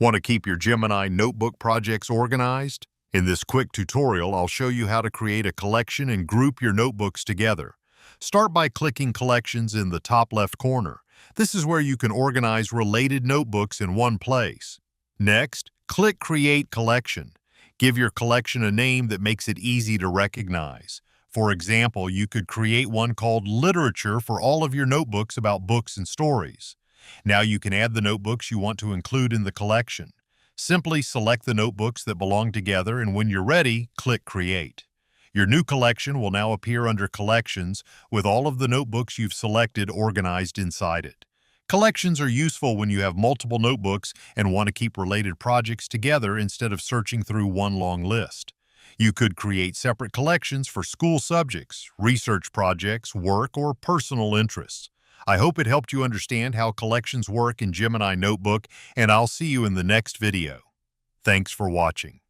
Want to keep your Gemini Notebook projects organized? In this quick tutorial, I'll show you how to create a collection and group your notebooks together. Start by clicking Collections in the top left corner. This is where you can organize related notebooks in one place. Next, click Create Collection. Give your collection a name that makes it easy to recognize. For example, you could create one called Literature for all of your notebooks about books and stories. Now you can add the notebooks you want to include in the collection. Simply select the notebooks that belong together, and when you're ready, click Create. Your new collection will now appear under Collections with all of the notebooks you've selected organized inside it. Collections are useful when you have multiple notebooks and want to keep related projects together instead of searching through one long list. You could create separate collections for school subjects, research projects, work, or personal interests. I hope it helped you understand how collections work in Gemini Notebook, and I'll see you in the next video. Thanks for watching.